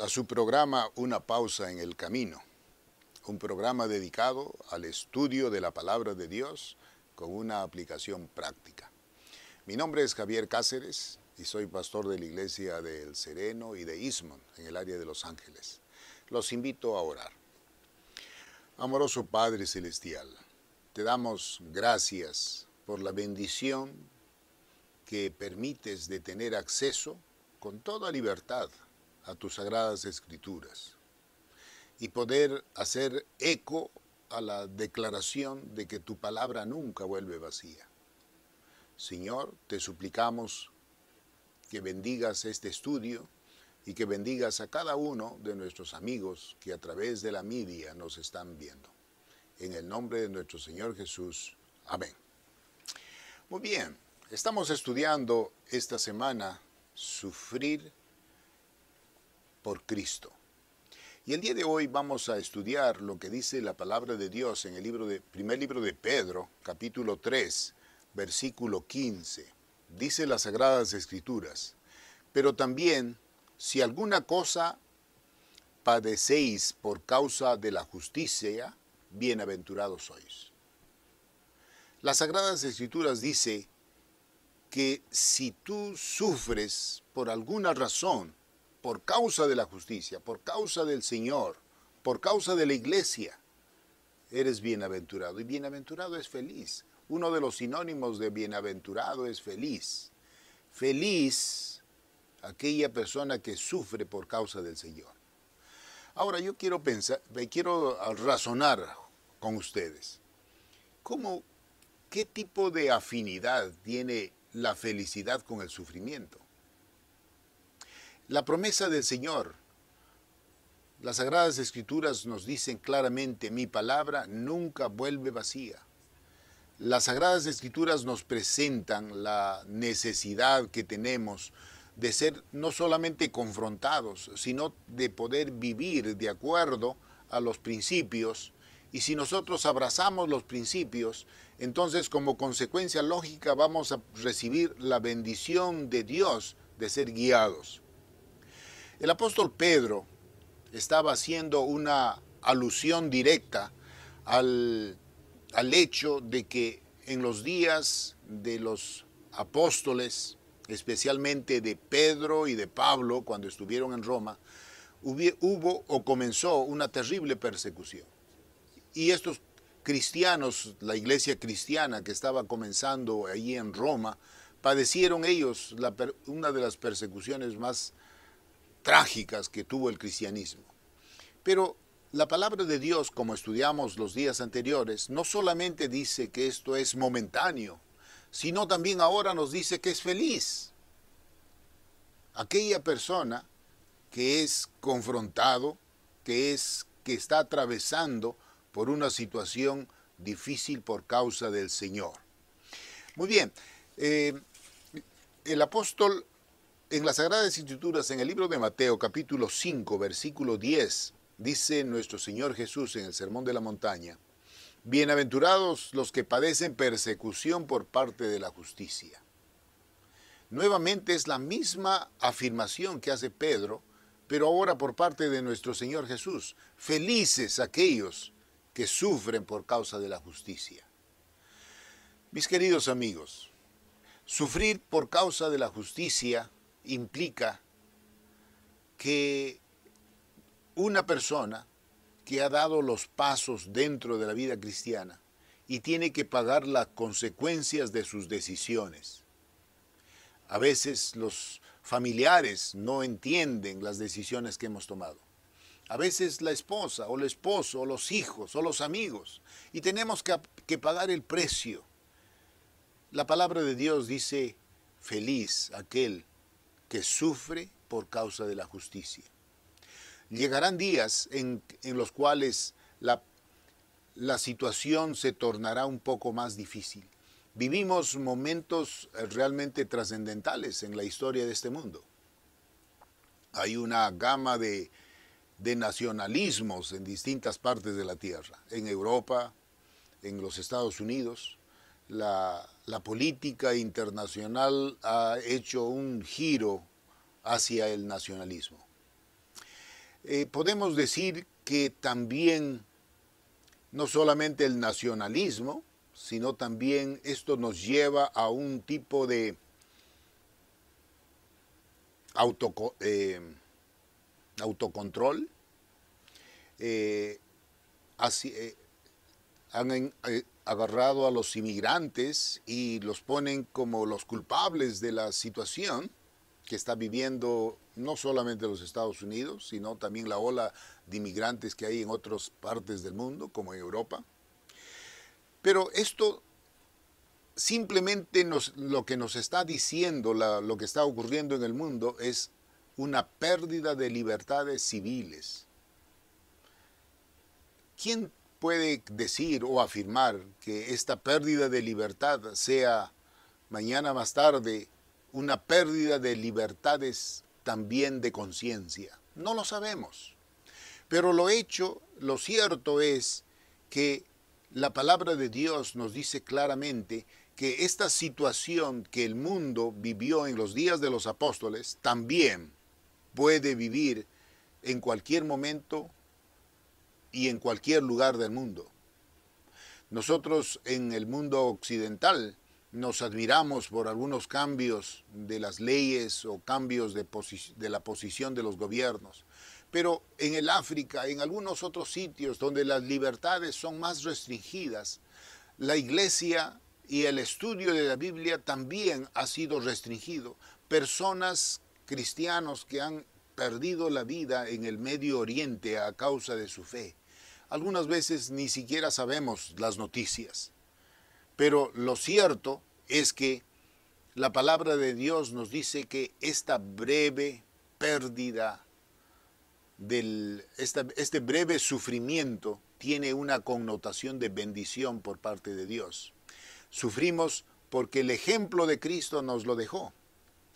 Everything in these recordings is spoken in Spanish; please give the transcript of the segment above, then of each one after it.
a su programa Una pausa en el camino, un programa dedicado al estudio de la palabra de Dios con una aplicación práctica. Mi nombre es Javier Cáceres y soy pastor de la iglesia de El Sereno y de Eastmont en el área de Los Ángeles. Los invito a orar. Amoroso Padre Celestial, te damos gracias por la bendición que permites de tener acceso con toda libertad a tus sagradas escrituras y poder hacer eco a la declaración de que tu palabra nunca vuelve vacía. Señor, te suplicamos que bendigas este estudio y que bendigas a cada uno de nuestros amigos que a través de la media nos están viendo. En el nombre de nuestro Señor Jesús. Amén. Muy bien, estamos estudiando esta semana Sufrir por Cristo. Y el día de hoy vamos a estudiar lo que dice la palabra de Dios en el primer libro de Pedro, capítulo 3, versículo 15. Dice las Sagradas Escrituras: pero también, si alguna cosa padecéis por causa de la justicia, bienaventurados sois. Las Sagradas Escrituras dice que si tú sufres por alguna razón, por causa de la justicia, por causa del Señor, por causa de la iglesia, eres bienaventurado. Y bienaventurado es feliz. Uno de los sinónimos de bienaventurado es feliz. Feliz aquella persona que sufre por causa del Señor. Ahora yo quiero razonar con ustedes. ¿Qué tipo de afinidad tiene la felicidad con el sufrimiento? La promesa del Señor, las Sagradas Escrituras nos dicen claramente: mi palabra nunca vuelve vacía. Las Sagradas Escrituras nos presentan la necesidad que tenemos de ser no solamente confrontados, sino de poder vivir de acuerdo a los principios. Y si nosotros abrazamos los principios, entonces como consecuencia lógica vamos a recibir la bendición de Dios de ser guiados. El apóstol Pedro estaba haciendo una alusión directa al hecho de que en los días de los apóstoles, especialmente de Pedro y de Pablo, cuando estuvieron en Roma, comenzó una terrible persecución. Y estos cristianos, la iglesia cristiana que estaba comenzando allí en Roma, padecieron ellos una de las persecuciones más trágicas que tuvo el cristianismo. Pero la palabra de Dios, como estudiamos los días anteriores, no solamente dice que esto es momentáneo, sino también ahora nos dice que es feliz. Aquella persona que es confrontado, que está atravesando por una situación difícil por causa del Señor. Muy bien, el apóstol en las Sagradas Escrituras, en el libro de Mateo, capítulo 5, versículo 10, dice nuestro Señor Jesús en el Sermón de la Montaña: bienaventurados los que padecen persecución por parte de la justicia. Nuevamente es la misma afirmación que hace Pedro, pero ahora por parte de nuestro Señor Jesús. Felices aquellos que sufren por causa de la justicia. Mis queridos amigos, sufrir por causa de la justicia implica que una persona que ha dado los pasos dentro de la vida cristiana y tiene que pagar las consecuencias de sus decisiones. A veces los familiares no entienden las decisiones que hemos tomado. A veces la esposa o el esposo o los hijos o los amigos. Y tenemos que pagar el precio. La palabra de Dios dice: feliz aquel que sufre por causa de la justicia. Llegarán días en los cuales la situación se tornará un poco más difícil. Vivimos momentos realmente trascendentales en la historia de este mundo. Hay una gama de nacionalismos en distintas partes de la tierra. En Europa, en los Estados Unidos, la política internacional ha hecho un giro hacia el nacionalismo. podemos decir que también no solamente el nacionalismo, sino también esto nos lleva a un tipo de autocontrol. Han agarrado a los inmigrantes y los ponen como los culpables de la situación que está viviendo no solamente los Estados Unidos, sino también la ola de inmigrantes que hay en otras partes del mundo, como en Europa. Pero esto simplemente lo que nos está diciendo, lo que está ocurriendo en el mundo, es una pérdida de libertades civiles. ¿Quién puede decir o afirmar que esta pérdida de libertad sea mañana más tarde una pérdida de libertades también de conciencia? No lo sabemos. Pero lo cierto es que la palabra de Dios nos dice claramente que esta situación que el mundo vivió en los días de los apóstoles también puede vivir en cualquier momento y en cualquier lugar del mundo. Nosotros en el mundo occidental nos admiramos por algunos cambios de las leyes o cambios de la posición de los gobiernos. Pero en el África, en algunos otros sitios donde las libertades son más restringidas, la iglesia y el estudio de la Biblia también ha sido restringido. Personas cristianos que han perdido la vida en el Medio Oriente a causa de su fe. Algunas veces ni siquiera sabemos las noticias. Pero lo cierto es que la palabra de Dios nos dice que esta breve pérdida, este breve sufrimiento tiene una connotación de bendición por parte de Dios. Sufrimos porque el ejemplo de Cristo nos lo dejó.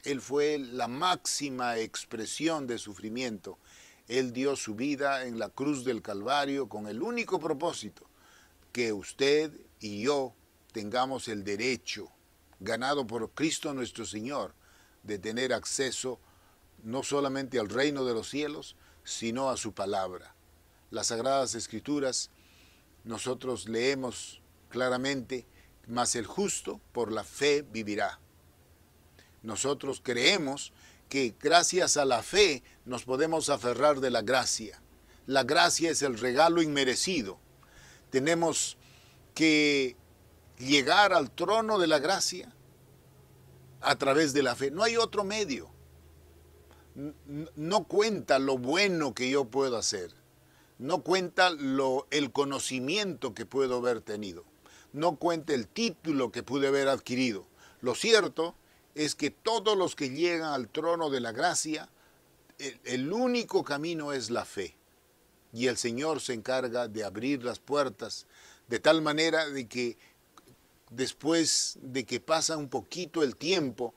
Él fue la máxima expresión de sufrimiento. Él dio su vida en la cruz del Calvario con el único propósito, que usted y yo tengamos el derecho, ganado por Cristo nuestro Señor, de tener acceso no solamente al reino de los cielos, sino a su palabra. Las Sagradas Escrituras, nosotros leemos claramente, mas el justo por la fe vivirá. Nosotros creemos que gracias a la fe nos podemos aferrar de la gracia. La gracia es el regalo inmerecido. Tenemos que llegar al trono de la gracia a través de la fe. No hay otro medio. No cuenta lo bueno que yo puedo hacer. No cuenta el conocimiento que puedo haber tenido. No cuenta el título que pude haber adquirido. Lo cierto es que todos los que llegan al trono de la gracia, el único camino es la fe. Y el Señor se encarga de abrir las puertas de tal manera de que después de que pasa un poquito el tiempo,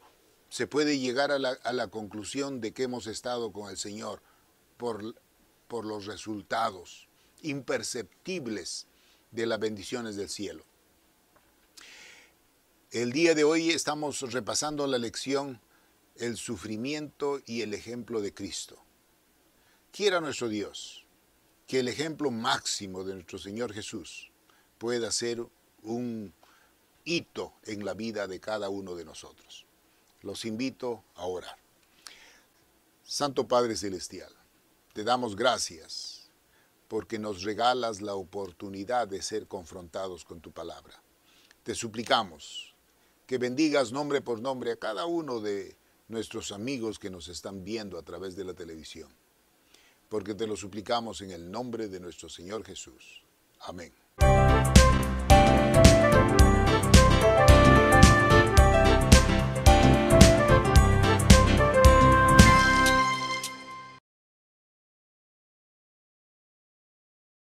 se puede llegar a la conclusión de que hemos estado con el Señor por los resultados imperceptibles de las bendiciones del cielo. El día de hoy estamos repasando la lección El sufrimiento y el ejemplo de Cristo. Quiera nuestro Dios que el ejemplo máximo de nuestro Señor Jesús pueda ser un hito en la vida de cada uno de nosotros. Los invito a orar. Santo Padre Celestial, te damos gracias porque nos regalas la oportunidad de ser confrontados con tu palabra. Te suplicamos que bendigas nombre por nombre a cada uno de nuestros amigos que nos están viendo a través de la televisión, porque te lo suplicamos en el nombre de nuestro Señor Jesús. Amén.